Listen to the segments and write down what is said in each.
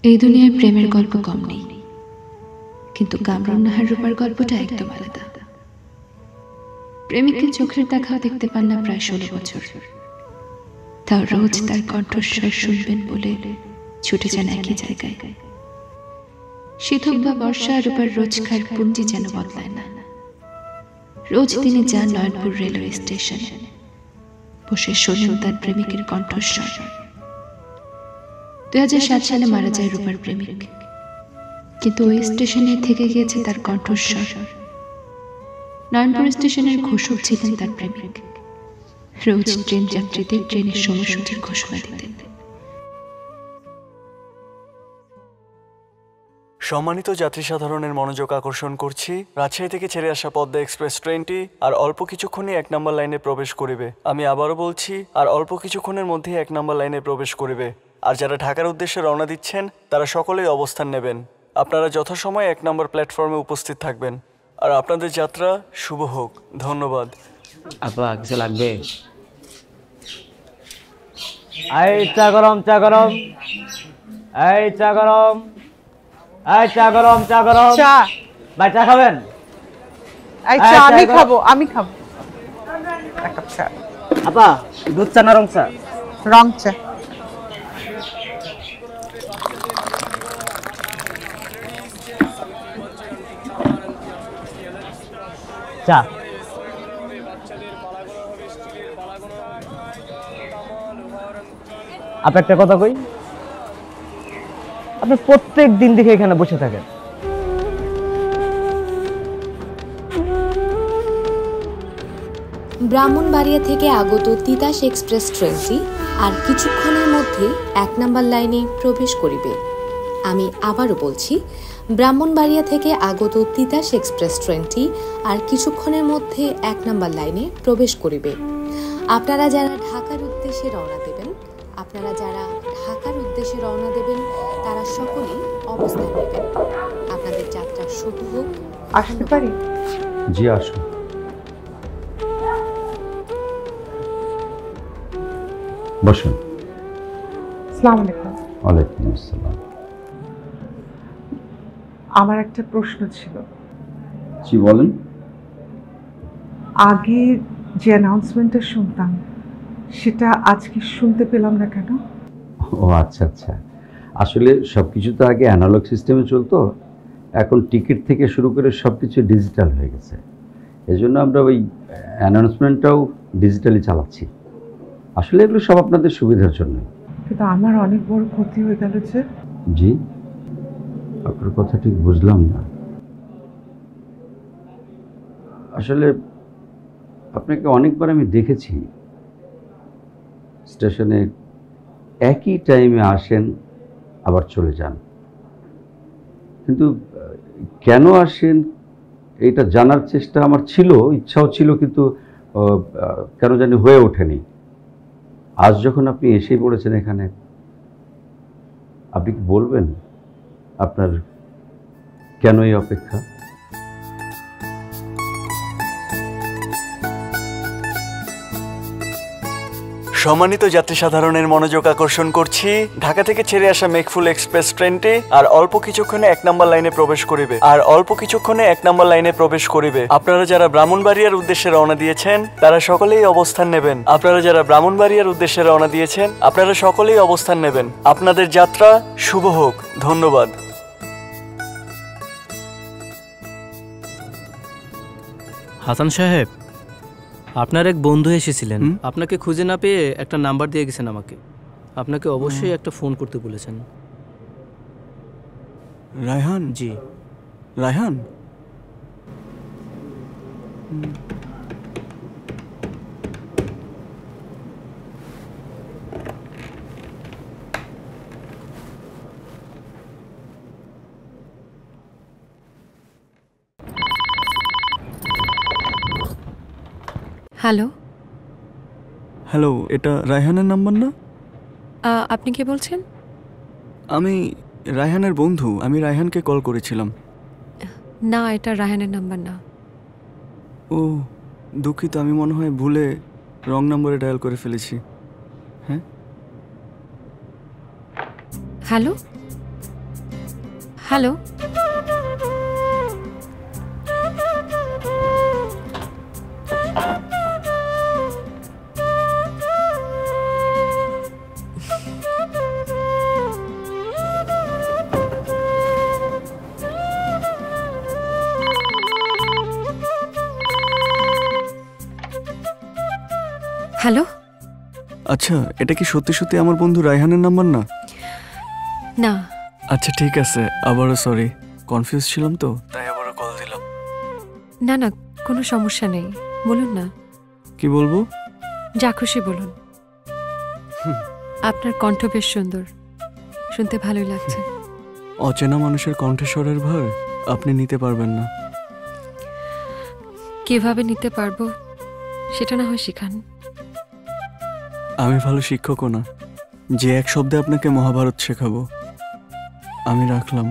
এই দুনিয়ায় প্রেমের গল্প কম নেই, কিন্তু কামরুন নাহার রূপার গল্পটা একদম আলাদা। প্রেমিককে চোখের দেখাও দেখতে পান না প্রায় 16 বছর, তাও রোজ তার কণ্ঠস্বর শুনবেন বলে ছুটে যান একই জায়গায়। শীত হোক বা বর্ষা, রূপার রোজকার পুঞ্জি যেন বদলায় না। রোজ তিনি যান নয়নপুর রেলওয়ে স্টেশনে, বসে শোনেন তার প্রেমিকের কণ্ঠস্বর। 2007 সালে মারা যায় রূপার প্রেমিক, কিন্তু ওই স্টেশনে থেকে গিয়েছে তার কণ্ঠস্বর। নয়নপুর স্টেশনের ঘোষক ছিলেন তার প্রেমিক। রোজ ট্রেন যাত্রীদের ট্রেনের সময়সূচির ঘোষণা দিতেন। সম্মানিত যাত্রী সাধারণের মনোযোগ আকর্ষণ করছি, রাজশাহী থেকে ছেড়ে আসা পদ্মা এক্সপ্রেস ট্রেনটি আর অল্প কিছুক্ষণই 1 নম্বর লাইনে প্রবেশ করিবে। আমি আবারও বলছি, আর অল্প কিছুক্ষণের মধ্যেই 1 নম্বর লাইনে প্রবেশ করিবে। আর যারা ঢাকার উদ্দেশ্যে রওনা দিচ্ছেন তারা সকলেই অবস্থান নেবেন। আপনারা যথাসময়ে 1 নম্বর প্ল্যাটফর্মে উপস্থিত থাকবেন। আর আপনাদের যাত্রা শুভ হোক। ধন্যবাদ। আপা কিছু লাগবে? এই চা গরম, চা গরম, এই চা গরম, এই চা গরম, চা গরম। চা ভাই চা খাবেন? এই চা আমি খাবো, আমি খাবো এক কাপ চা। আপা দুধ চা না রং চা? রং চা। চা। আপনি একটা কথা কই, আপনি প্রত্যেক দিন দেখে এখানে বসে থাকেন। ব্রাহ্মণবাড়িয়া থেকে আগত তিতাস এক্সপ্রেস ট্রেনটি আর কিছুক্ষণের মধ্যে 1 নম্বর লাইনে প্রবেশ করিবে। আমি আবারও বলছি, ব্রাহ্মণবাড়িয়া থেকে আগত তিতাস এক্সপ্রেস ট্রেনটি আর কিছুক্ষণের মধ্যে 1 নম্বর লাইনে প্রবেশ করিবে। আপনারা যারা ঢাকার উদ্দেশ্যে রওনা দেবেন তারা সকলেই অবস্থান নেবেন। আপনাদের যাত্রা শুভ হোক। আসতে পারি? জি আসুন। বসুন। আসসালামু আলাইকুম। ওয়ালাইকুম আসসালাম। আমার একটা প্রশ্ন ছিল। জি বলেন। আগে যে অ্যানাউন্সমেন্টটা শুনতাম সেটা আজকে শুনতে পেলাম না কেন? ও আচ্ছা আচ্ছা, আসলে সব কিছু তো আগে অ্যানালগ সিস্টেমে চলতো, এখন টিকিট থেকে শুরু করে সব কিছু ডিজিটাল হয়ে গেছে। এজন্য আমরা ওই অ্যানাউন্সমেন্টটাও ডিজিটালি চালাচ্ছি। আসলে এগুলো সব আপনাদের সুবিধার জন্য। কিন্তু আমার অনেক বড় ক্ষতি হয়ে গেল যে। জি, আপনার কথা ঠিক বুঝলাম না। আসলে আপনাকে অনেকবার আমি দেখেছি স্টেশনে একই টাইমে আসেন আবার চলে যান, কিন্তু কেন আসেন এইটা জানার চেষ্টা আমার ছিল, ইচ্ছাও ছিল, কিন্তু কেন জানি হয়ে ওঠেনি। আজ যখন আপনি এসেই পড়েছেন এখানে, আপনি কি বলবেন আপনার কেন এই অপেক্ষা? সম্মানিত যাত্রী সাধারণের মনোযোগ আকর্ষণ করছি, ঢাকা থেকে ছেড়ে আসা মেঘফুল এক্সপ্রেস ট্রেনটি আর অল্প কিছুক্ষণে 1 নম্বর লাইনে প্রবেশ করিবে। আপনারা যারা ব্রাহ্মণবাড়িয়ার উদ্দেশ্যে রওনা দিয়েছেন তারা সকলেই অবস্থান নেবেন। আপনাদের যাত্রা শুভ হোক। ধন্যবাদ। হাসান সাহেব, আপনার এক বন্ধু এসেছিলেন, আপনাকে খুঁজে না পেয়ে একটা নাম্বার দিয়ে গেছেন আমাকে। আপনাকে অবশ্যই একটা ফোন করতে বলেছেন। রায়হান? জি। রায়হান? হ্যালো। হ্যালো, এটা রায়হানের নাম্বার না? আপনি কে বলছেন? আমি রায়হানের বন্ধু, আমি রায়হানকে কল করেছিলাম। না, এটা রায়হানের নাম্বার না। ও দুঃখিত, আমি মনে হয় ভুলে রং নম্বরে ডায়াল করে ফেলেছি। হ্যাঁ, হ্যালো। Hello, hello. আচ্ছা, এটা কি সত্যি সত্যি আমার বন্ধু রায়হানের নাম্বার না? না। আচ্ছা ঠিক আছে, আবারও সরি, কনফিউজ ছিলাম তো তাই আবারও কল দিলাম। না না, কোনো সমস্যা নেই, বলুন না। কি বলবো? যা খুশি বলুন। আপনার কণ্ঠ বেশ সুন্দর, শুনতে ভালোই লাগছে। অচেনা মানুষের কণ্ঠস্বরের ভার আপনি নিতে পারবেন না। কিভাবে নিতে পারবো সেটা না হয় শিখান। আমি ভালো শিক্ষকও না যে এক শব্দে আপনাকে মহাভারত শেখাবো। আমি রাখলাম।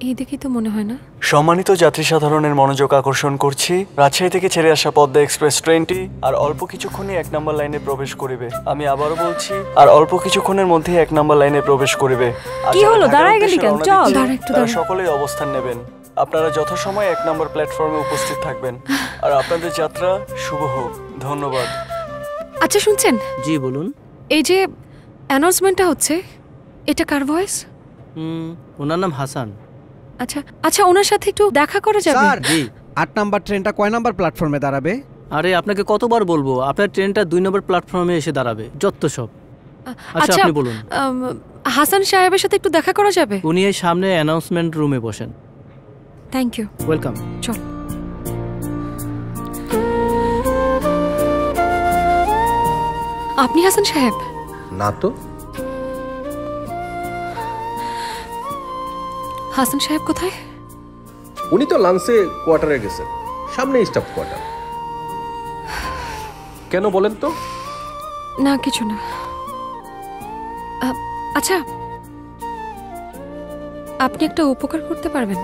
এই দেখেই তো মনে হয় না। সম্মানিত যাত্রী সাধারণের মনোযোগ আকর্ষণ করছি, রাজশাহী থেকে ছেড়ে আসা পদ্মা এক্সপ্রেস ট্রেনটি আর অল্প কিছুক্ষণই 1 নম্বর লাইনে প্রবেশ করিবে। আমি আবারও বলছি, আর অল্প কিছুক্ষণের মধ্যে 1 নম্বর লাইনে প্রবেশ করিবে। কি হলো, দাঁড়ায় গেলি কেন? চল। সকলেই অবস্থান নেবেন। আপনারা যথাসময়ে 1 নম্বর প্ল্যাটফর্মে উপস্থিত থাকবেন। আর আপনাদের যাত্রা শুভ হোক। ধন্যবাদ। আচ্ছা শুনছেন? জি বলুন। এই যে অ্যানাউন্সমেন্টটা হচ্ছে, এটা কার ভয়েস? ওনার নাম হাসান। আচ্ছা আচ্ছা, ওনার সাথে একটু দেখা করা যাবে? স্যার, জি 8 নাম্বার ট্রেনটা কয় নাম্বার প্ল্যাটফর্মে দাঁড়াবে? আরে আপনাকে কতবার বলবো, আপনার ট্রেনটা 2 নম্বর প্ল্যাটফর্মে এসে দাঁড়াবে। যত সব। আচ্ছা আপনি বলুন। হাসান সাহেবের সাথে একটু দেখা করা যাবে? উনি এই সামনে অ্যানাউন্সমেন্ট রুমে বসেন। Thank you. ওয়েলকাম। চল। আপনি হাসান সাহেব? না তো। হাসান সাহেব কোথায়? উনি তো লাঞ্চে কোয়ার্টারে গেছেন, সামনে স্টাফ কোয়ার্টার। কেন বলেন তো? না কিছু না। আচ্ছা, আপনি একটা উপকার করতে পারবেন?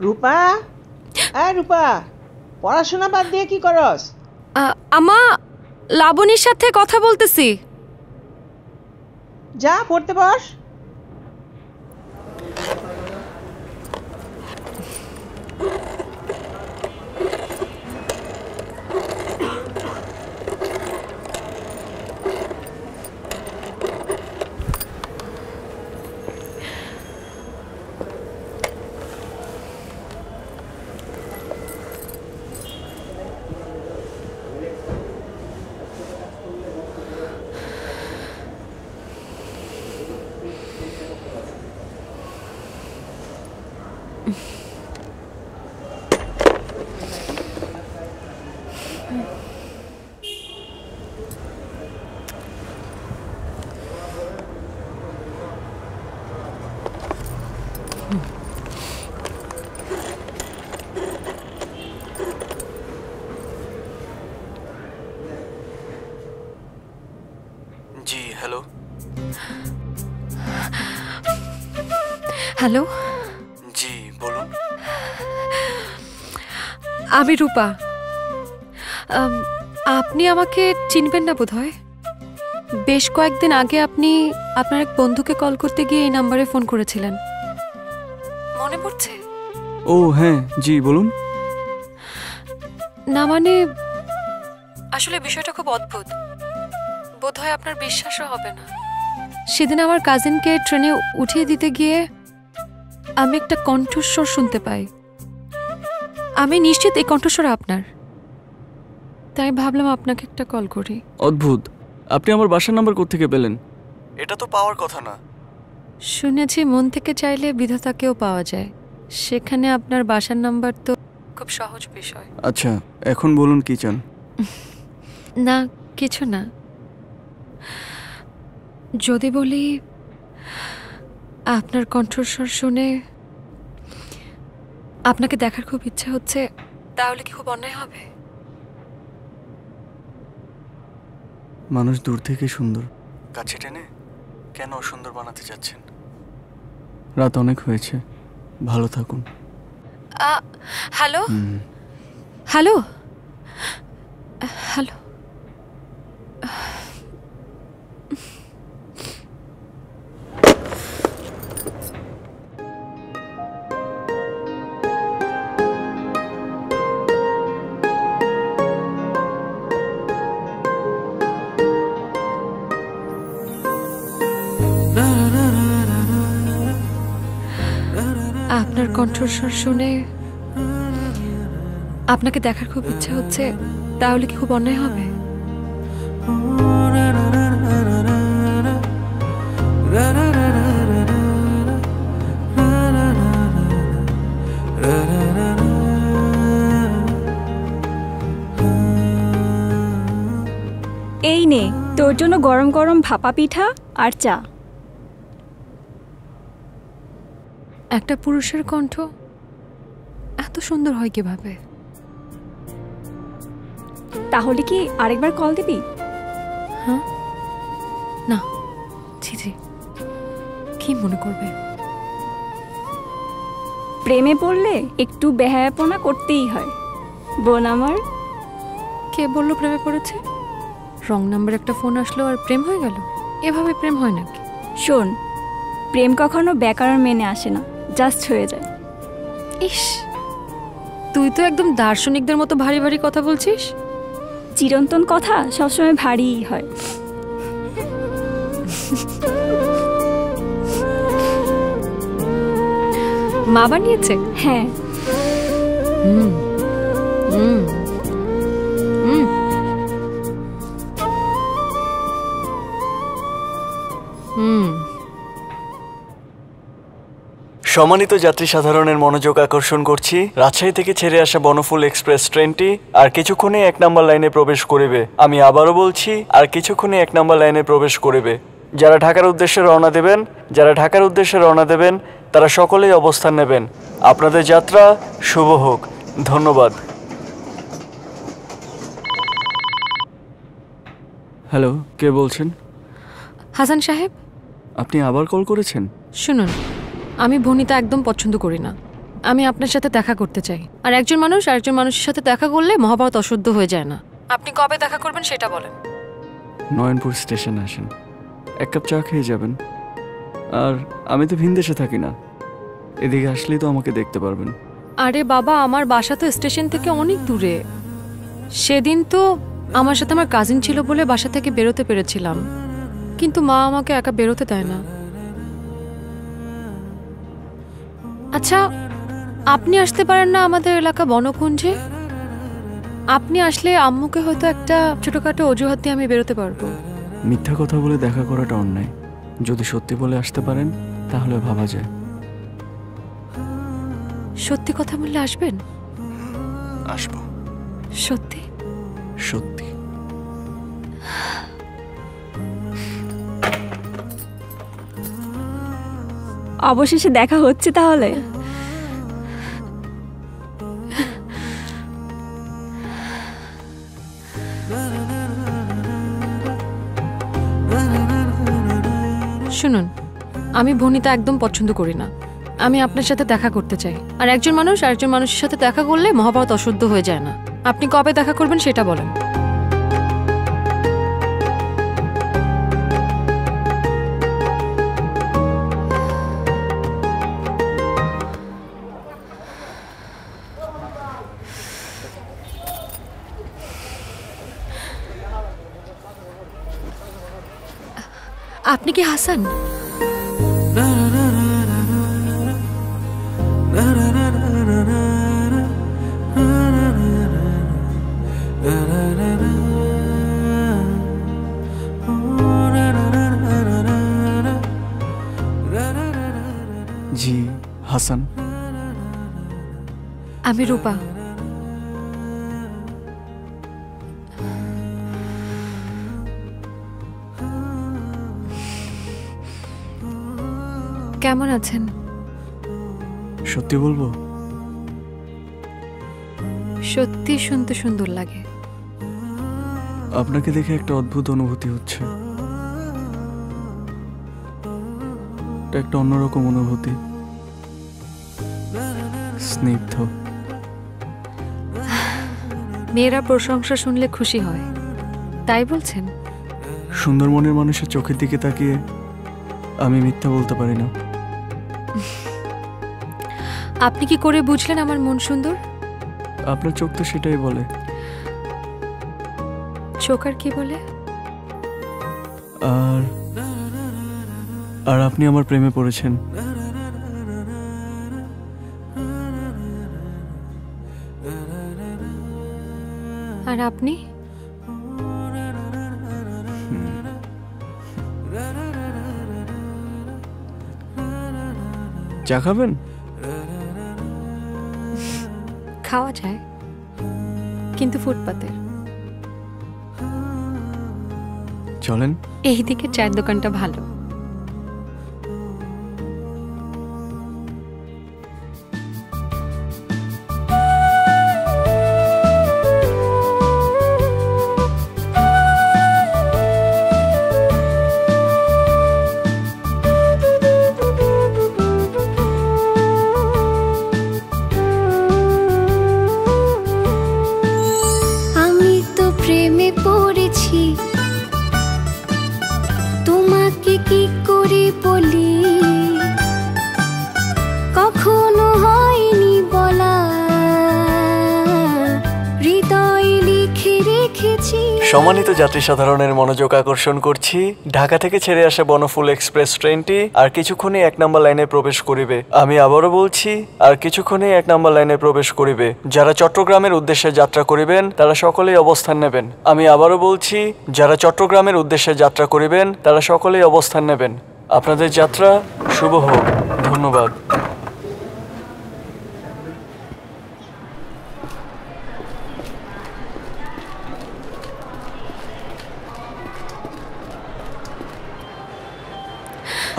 রূপা, রূপা, পড়াশোনা বাদ দিয়ে কি করস? আমা, লাবণীর সাথে কথা বলতেছি। যা পড়তে বস। হ্যালো, জি বলুন। আমি রূপা। আপনি আমাকে চিনবেন না বোধহয়। বেশ কয়েকদিন আগে আপনি আপনার এক বন্ধুকে কল করতে গিয়ে এই নাম্বারে ফোন করেছিলেন, মনে পড়ছে? ও হ্যাঁ, জি বলুন। না মানে আসলে বিষয়টা খুব অদ্ভুত, বোধহয় আপনার বিশ্বাসও হবে না। সেদিন আমার কাজিনকে ট্রেনে উঠিয়ে দিতে গিয়ে আমি একটা কণ্ঠস্বর শুনতে পাই। আমি নিশ্চিত এই কণ্ঠস্বর আপনার, তাই ভাবলাম আপনাকে একটা কল করি। অদ্ভুত, আপনি আমার বাসার নাম্বার কোত্থেকে পেলেন? এটা তো পাওয়ার কথা না। শুনেছি মন থেকে চাইলে বিধাতাকেও পাওয়া যায়, সেখানে আপনার বাসার নাম্বার তো খুব সহজ বিষয়। আচ্ছা, এখন বলুন কি চান? না কিছু না, যদি বলি আপনার কণ্ঠস্বর শুনে আপনাকে দেখার খুব ইচ্ছা হচ্ছে, তাহলে কি খুব অন্যায় হবে? মানুষ দূর থেকে সুন্দর, কাছে টেনে কেন সুন্দর বানাতে যাচ্ছেন? রাত অনেক হয়েছে, ভালো থাকুন। Hello hello hello. আপনার কণ্ঠস্বর শুনে আপনাকে দেখার খুব ইচ্ছা হচ্ছে, তাহলে কি খুব অন্যায় হবে? এই নে তোর জন্য গরম গরম ভাপা পিঠা আর চা। একটা পুরুষের কণ্ঠ এত সুন্দর হয় কিভাবে? তাহলে কি আরেকবার কল দিবি? হ্যাঁ, না জি জি, কি মনে করবে? প্রেমে পড়লে একটু বেহায়াপনা করতেই হয় বোন আমার। কে বললো প্রেমে পড়েছে? রং নাম্বার একটা ফোন আসলো আর প্রেম হয়ে গেল? এভাবে প্রেম হয় নাকি? শোন, প্রেম কখনো ব্যাকরণ মেনে আসে না, জাস্ট হয়ে যায়। ইস, তুই তো একদম দার্শনিকদের মতো ভারী ভারী কথা বলছিস। চিরন্তন কথা সবসময় ভারীই হয়। মা বানিয়েছে? হ্যাঁ। হুম হুম হুম। সম্মানিত যাত্রী সাধারণের মনোযোগ আকর্ষণ করছি, রাজশাহী থেকে ছেড়ে আসা বনফুল এক্সপ্রেস ট্রেনটি আর কিছুক্ষণে 1 নম্বর লাইনে প্রবেশ করিবে। আমি আবারও বলছি, আর কিছুক্ষণে 1 নম্বর লাইনে প্রবেশ করিবে। যারা ঢাকার উদ্দেশ্যে রওনা দেবেন তারা সকলেই অবস্থান নেবেন। আপনাদের যাত্রা শুভ হোক। ধন্যবাদ। হ্যালো, কে বলছেন? হাসান সাহেব। আপনি আবার কল করেছেন? শুনুন, আমি ভনিতা একদম পছন্দ করি না। আমি আপনার সাথে দেখা করতে চাই। আর একজন মানুষ আরেকজন মানুষের সাথে দেখা করলে মহাভারত অশুদ্ধ হয়ে যায় না। আপনি কবে দেখা করবেন সেটা বলেন। নয়নপুর স্টেশনে আসেন, 1 কাপ চা খেয়ে যাবেন। আর আমি তো ভিনদেশে থাকি না, এদিকে আসলেই তো আমাকে দেখতে পারবেন। আরে বাবা, আমার বাসা তো স্টেশন থেকে অনেক দূরে। সেদিন তো আমার সাথে আমার কাজিন ছিল বলে বাসা থেকে বেরোতে পেরেছিলাম, কিন্তু মা আমাকে একা বেরোতে দেয় না। আচ্ছা, আপনি আসতে পারেন না আমাদের এলাকা বনকুঞ্জে? আপনি আসলে আম্মুকে হয়তো একটা ছোটখাটো অজুহাত দিয়ে আমি বেরোতে পারবো। মিথ্যা কথা বলে দেখা করাটা অন্যায়। যদি সত্যি বলে আসতে পারেন তাহলে ভাবা যায়। সত্যি কথা বললে আসবেন? আসবো। সত্যি? সত্যি। অবশেষে দেখা হচ্ছে তাহলে। শুনুন, আমি ভনিতা একদম পছন্দ করি না। আমি আপনার সাথে দেখা করতে চাই। আর একজন মানুষ আরেকজন মানুষের সাথে দেখা করলে মহাভারত অশুদ্ধ হয়ে যায় না। আপনি কবে দেখা করবেন সেটা বলেন। আপনি কি হাসান? জি হাসান। আমি রূপা। কেমন আছেন? সত্যি বলবো? সত্যি শুনতে সুন্দর লাগে। আপনাকে দেখে একটা অদ্ভুত অনুভূতি হচ্ছে। এটা একটা অন্যরকম অনুভূতি, স্নিগ্ধ। মেয়েরা প্রশংসা শুনলে খুশি হয়, তাই বলছেন? সুন্দর মনের মানুষের চোখের দিকে তাকিয়ে আমি মিথ্যা বলতে পারি না। আপনি কি করে বুঝলেন আমার মন সুন্দর? আপনার চোখ তো সেটাই বলে। চোখ আর কি বলে? আর আপনি আমার প্রেমে পড়েছেন। আর আপনি? চা খাবেন? খাওয়া যায়, কিন্তু ফুটপাতে। চলেন। এই দিকে চায়ের দোকানটা ভালো। সম্মানিত যাত্রী সাধারণের মনোযোগ আকর্ষণ করছি, ঢাকা থেকে ছেড়ে আসা বনফুল এক্সপ্রেস ট্রেনটি আর কিছুক্ষণে 1 নম্বর লাইনে প্রবেশ করিবে। আমি আবারও বলছি, আর কিছুক্ষণে 1 নম্বর লাইনে প্রবেশ করিবে। যারা চট্টগ্রামের উদ্দেশ্যে যাত্রা করিবেন তারা সকলেই অবস্থান নেবেন। আমি আবারও বলছি, যারা চট্টগ্রামের উদ্দেশ্যে যাত্রা করিবেন তারা সকলেই অবস্থান নেবেন। আপনাদের যাত্রা শুভ হোক। ধন্যবাদ।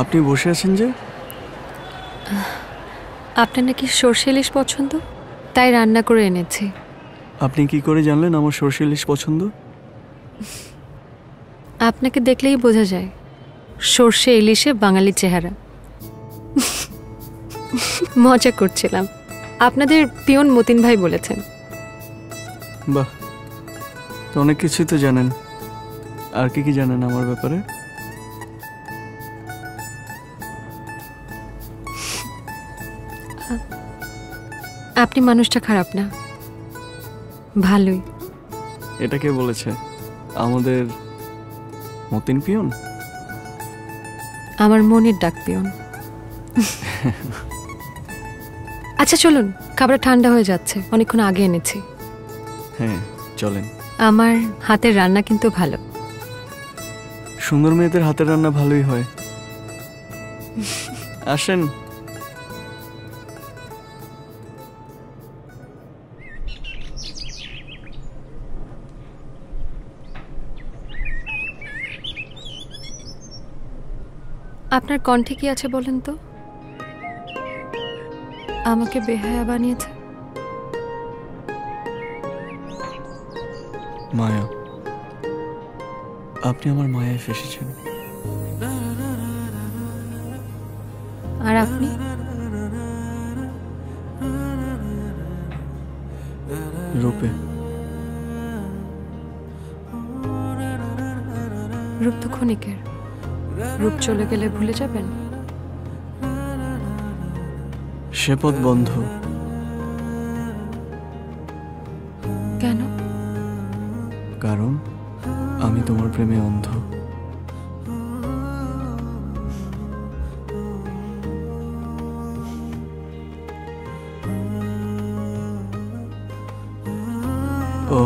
আপনি বসে আছেন যে? আপনার নাকি সরষে ইলিশ পছন্দ, তাই রান্না করে এনেছি। আপনি কি করে জানলেন আমার সরষে ইলিশ পছন্দ? আপনাকে দেখলেই বোঝা যায় সরষে ইলিশে বাঙালি চেহারা। মজা করছিলাম। আপনাদের পিয়ন মতিন ভাই বলেছেন। বাহ, তো অনেক কিছুই তো জানেন। আর কি কি জানেন আমার ব্যাপারে? আপনি মানুষটা খারাপ না, ভালোই। এটা কে বলেছে? আমাদের মতিন পিয়ন? আমার মনের ডাক পিয়ন। আচ্ছা চলুন, খাবার ঠান্ডা হয়ে যাচ্ছে, অনেকক্ষণ আগে এনেছি। হ্যাঁ চলেন। আমার হাতের রান্না কিন্তু ভালো। সুন্দর মেয়েদের হাতের রান্না ভালোই হয়। আসেন। আপনার কণ্ঠে কি আছে বলেন তো? আমাকে বেহায়া বানিয়েছে। মায়া, আপনি আমার মায়ায় ফেসেছেন। আর আপনি? রূপে। রূপ তো ক্ষণিকের, রূপ চলে গেলে ভুলে যাবেন? সে পথ বন্ধ। কেন? কারণ আমি তোমার প্রেমে অন্ধ। ও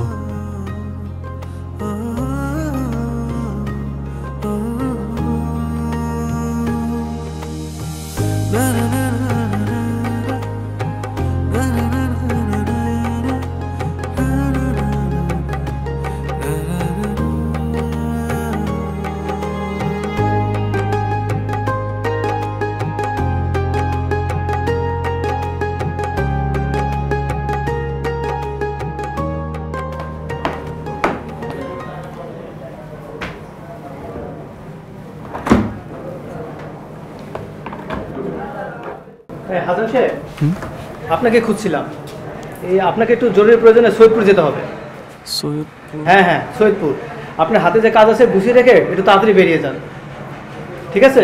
হাসান সাহেব, আপনাকে খুঁজছিলাম। এই আপনাকে একটু জরুরি প্রয়োজনে সৈয়দপুর যেতে হবে। সৈয়দপুর? হ্যাঁ হ্যাঁ, সৈয়দপুর। আপনার হাতে যে কাজ আছে গুছিয়ে রেখে একটু তাড়াতাড়ি বেরিয়ে যান, ঠিক আছে?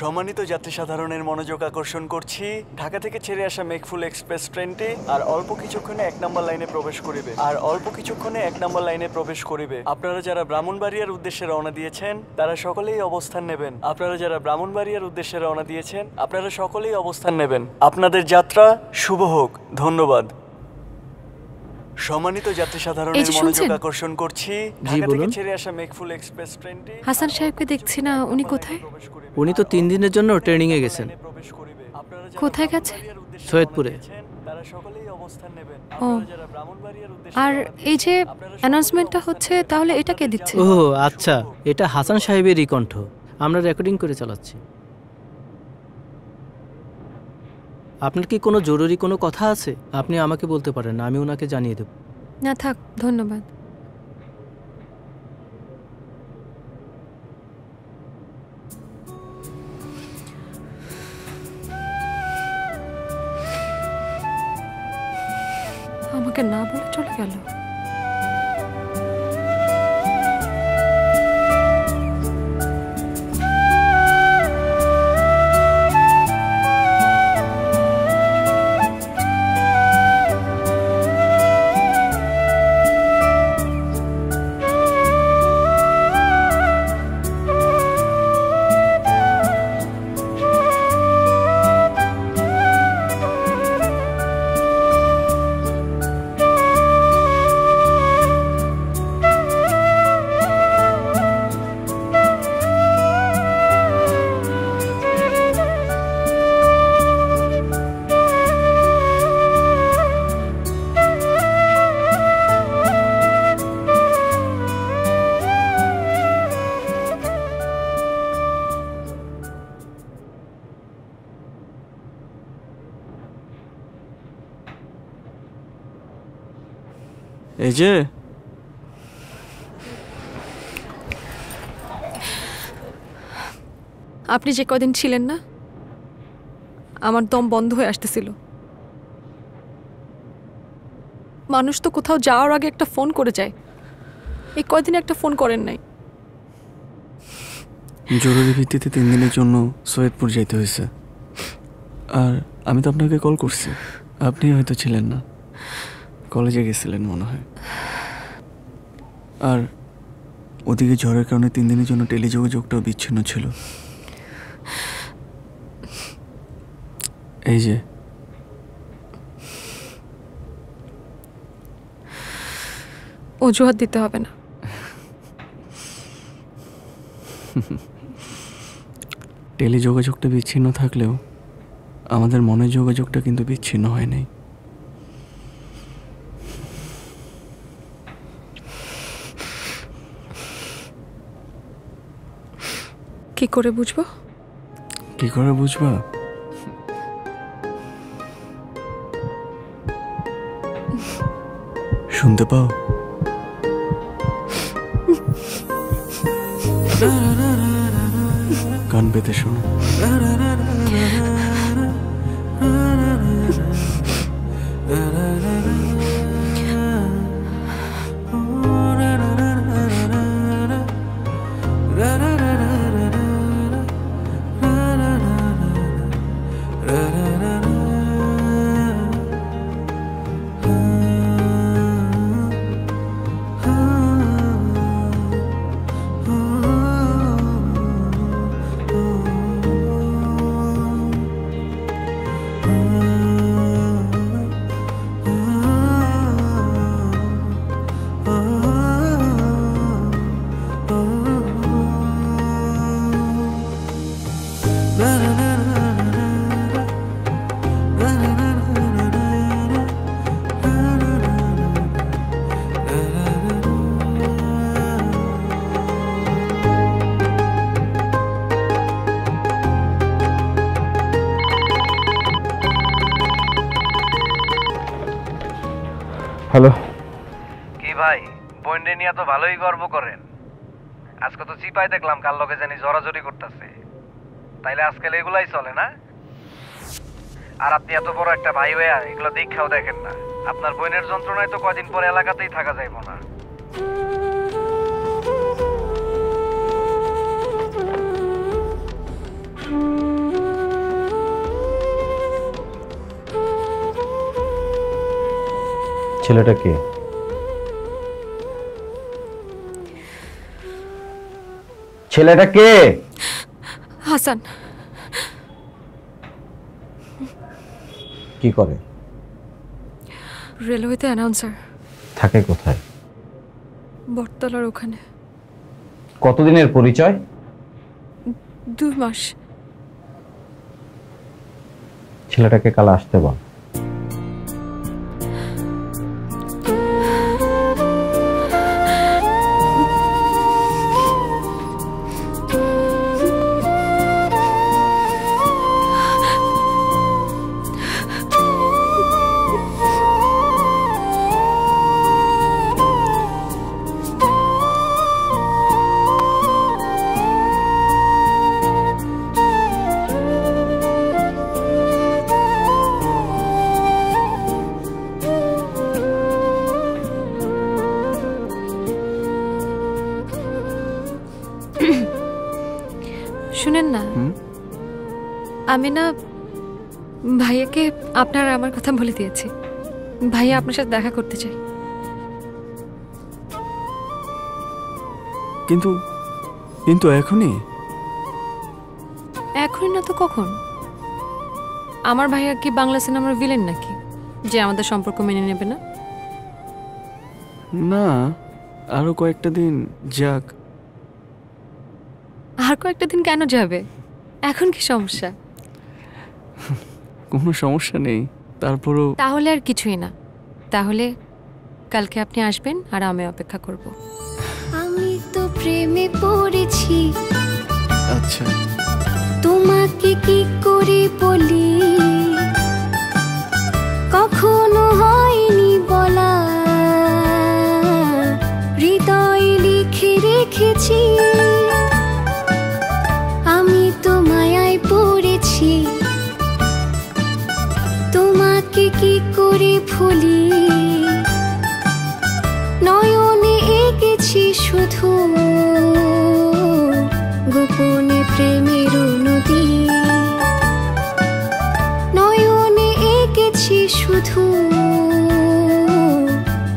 সম্মানিত যাত্রী সাধারণের মনোযোগ আকর্ষণ করছি, ঢাকা থেকে ছেড়ে আসা মেঘফুল এক্সপ্রেস ট্রেনটি আর অল্প কিছুক্ষণে 1 নম্বর লাইনে প্রবেশ করিবে। আপনারা যারা ব্রাহ্মণবাড়িয়ার উদ্দেশ্যে রওনা দিয়েছেন তারা সকলেই অবস্থান নেবেন। আপনাদের যাত্রা শুভ হোক। ধন্যবাদ। সম্মানিত যাত্রী সাধারণের মনোযোগ আকর্ষণ করছি, ঢাকা থেকে ছেড়ে আসা মেঘফুল এক্সপ্রেস ট্রেনটি। হাসান সাহেবকে দেখছি না, উনি কোথায়? উনি তো 3 দিনের জন্য ট্রেনিং এ গেছেন। কোথায় গেছে? সৈয়দপুরে। ও, আর এই যে অ্যানাউন্সমেন্টটা হচ্ছে, তাহলে এটা কে দিচ্ছে? ও আচ্ছা, এটা হাসান সাহেবেরই কণ্ঠ। আমরা রেকর্ডিং করে চালাচ্ছি। আপনার কি কোনো জরুরি কোনো কথা আছে? আপনি আমাকে বলতে পারেন, আমি ওনাকে জানিয়ে দেব। না থাক, ধন্যবাদ। আমাকে না বলে চলে গেল। এই যে আপনি যে কদিন ছিলেন না, আমার দম বন্ধ হয়ে আসতেছিল। মানুষ তো কোথাও যাওয়ার আগে একটা ফোন করে যায়, এই কয়দিন একটা ফোন করেন নাই। জরুরি ভিত্তিতে 3 দিনের জন্য সৈয়দপুর যেতে হয়েছে। আর আমি তো আপনাকে কল করছি, আপনি হয়তো ছিলেন না, কলেজে গেছিলেন মনে হয়। আর ওদিকে ঝড়ের কারণে 3 দিনের জন্য টেলিযোগাযোগটাও বিচ্ছিন্ন ছিল। এই যে অজুহাত দিতে হবে না। টেলিযোগাযোগটা বিচ্ছিন্ন থাকলেও আমাদের মনের যোগাযোগটা কিন্তু বিচ্ছিন্ন হয় নাই। কি করে বুঝবো? কি করে বুঝবা? শুনতে পাও? কান পেতে শোনো। হ্যালো, কি ভাই, বইন্ডে নিয়ে তো ভালোই গর্ব করেন। আজকে তো চিপাই দেখলাম কার লগে জানি জড়াজড়ি করতেছে। তাইলে আজকাল এগুলাই চলে না? আর আপনি এত বড় একটা ভাই হয়ে এগুলো দীক্ষাও দেখেন না। আপনার বোনের যন্ত্রণায় তো কদিন পরে এলাকাতেই থাকা যাইব না। ছেলেটা কে? ছেলেটা কে? হাসান। কি করে? রেলওয়েতে অ্যানাউন্সার। থাকে কোথায়? বটতলার ওখানে। কতদিনের পরিচয়? 2 মাস। ছেলেটাকে কাল আসতে বল। শুনেন না, আমি না ভাইয়াকে আপনার আমার কথা বলে দিয়েছি। ভাইয়া আপনার সাথে দেখা করতে চাই। কিন্তু কিন্তু এখনই না তো কখন? আমার ভাইয়া কি বাংলা সিনেমার ভিলেন নাকি যে আমাদের সম্পর্ক মেনে নেবে না? না, আরো কয়েকটা দিন যাক। আর কয়েকটা দিন কেন যাবে? এখন কি সমস্যা? কোনো সমস্যা নেই, তারপরও। তাহলে আর কিছুই না। তাহলে কালকে আপনি আসবেন আর আমি অপেক্ষা করব। আমি তো প্রেমে পড়েছি। আচ্ছা, তোমাকে কি করে বলি, কখনো হয়নি বলা, হৃদয়ে লিখে রেখেছি। আমি তো ফুলি নয়নে এঁকেছি শুধু গোপনে প্রেমের নদী নয়নে এঁকেছি শুধু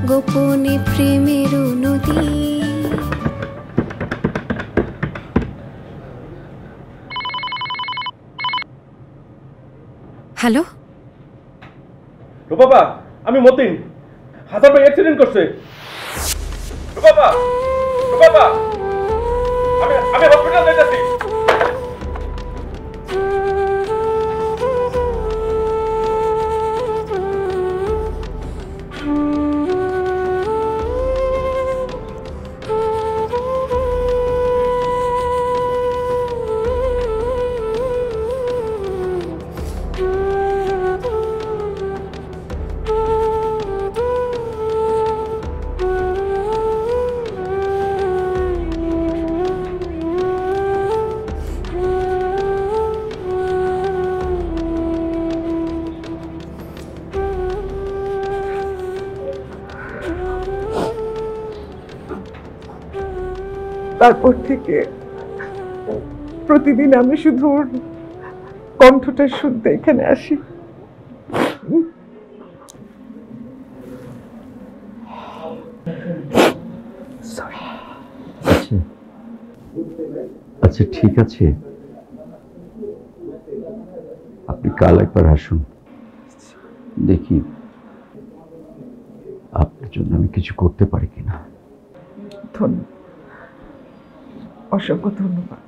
গোপনে প্রেমের নদী হ্যালো রূপাপা, আমি মতিন। হাসান ভাই অ্যাক্সিডেন্ট করছে। রূপাপা, রূপাপা, আমি হসপিটাল যাইতেছি। তারপর থেকে প্রতিদিন আমি শুধু ওর কণ্ঠটা শুনতে এখানে আসি। আচ্ছা ঠিক আছে, আপনি কাল একবার আসুন, দেখি আপনার জন্য আমি কিছু করতে পারি কিনা। ধন্যবাদ, অসংখ্য ধন্যবাদ।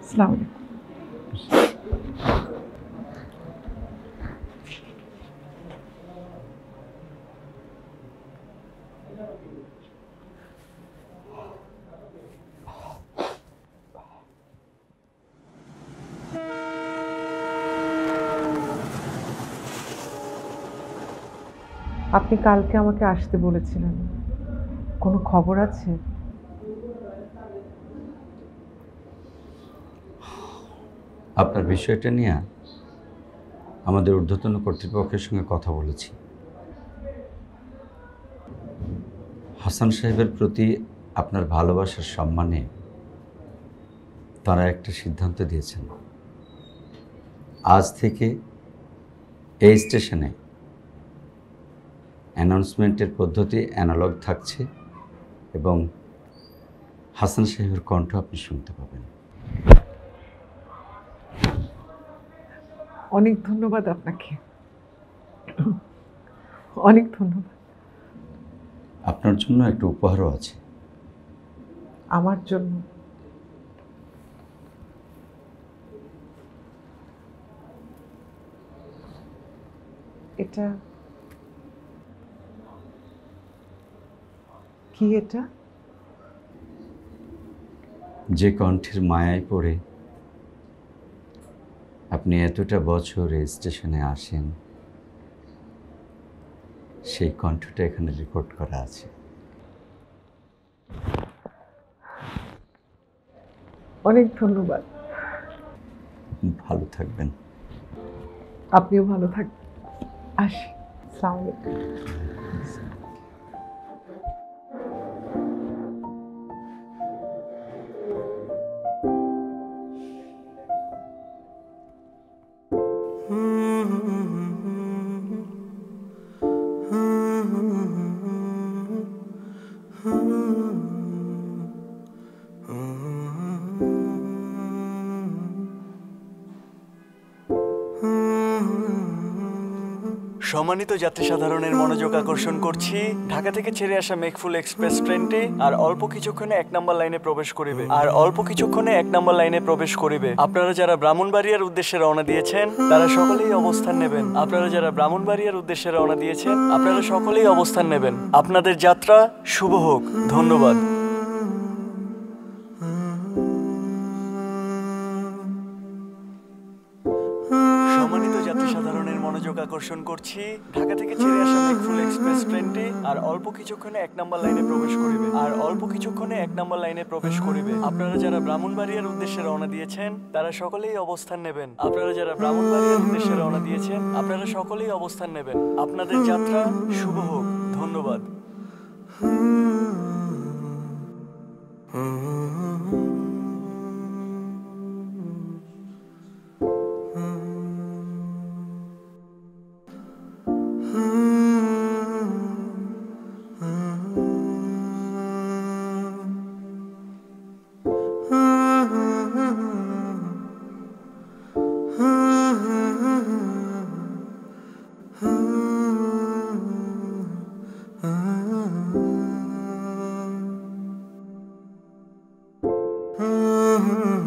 আসসালামু আলাইকুম। আপনি কালকে আমাকে আসতে বলেছিলেন, কোনো খবর আছে? আপনার বিষয়টা নিয়ে আমাদের ঊর্ধ্বতন কর্তৃপক্ষের সঙ্গে কথা বলেছি। হাসান সাহেবের প্রতি আপনার ভালোবাসার সম্মানে তারা একটা সিদ্ধান্ত দিয়েছেন। আজ থেকে এই স্টেশনে অ্যানাউন্সমেন্টের পদ্ধতি অ্যানালগ থাকছে এবং হাসান সাহেবের কণ্ঠ আপনি শুনতে পাবেন। অনেক ধন্যবাদ আপনাকে, অনেক ধন্যবাদ। আপনার জন্য একটা উপহারও আছে। আমার জন্য? এটা কি? এটা যে কণ্ঠের মায়ায় পড়ে আপনি এতটা বছর এই স্টেশনে আসেন, সেই কণ্ঠটা এখানে রেকর্ড করা আছে। অনেক ধন্যবাদ। ভালো থাকবেন। আপনিও ভালো থাকবেন। আসি। আসসালামু আলাইকুম। সম্মানিত যাত্রী সাধারণের মনোযোগ আকর্ষণ করছি, ঢাকা থেকে ছেড়ে আসা মেঘফুল এক্সপ্রেস ট্রেনটি আর অল্প কিছুক্ষণে 1 নম্বর লাইনে প্রবেশ করিবে। আপনারা যারা ব্রাহ্মণবাড়িয়ার উদ্দেশ্যে রওনা দিয়েছেন তারা সকলেই অবস্থান নেবেন। আপনাদের যাত্রা শুভ হোক। ধন্যবাদ। সম্মানিত যাত্রী সাধারণের মনোযোগ আকর্ষণ আকর্ষণ করছি ঢাকা থেকে ছেড়ে আসা মেঘফুল এক্সপ্রেস ট্রেনটি আর অল্প কিছুক্ষণে 1 নম্বর লাইনে প্রবেশ করিবে। আপনারা যারা ব্রাহ্মণবাড়িয়ার উদ্দেশ্যে রওনা দিয়েছেন তারা সকলেই অবস্থান নেবেন। আপনাদের যাত্রা শুভ হোক। ধন্যবাদ। Hmm.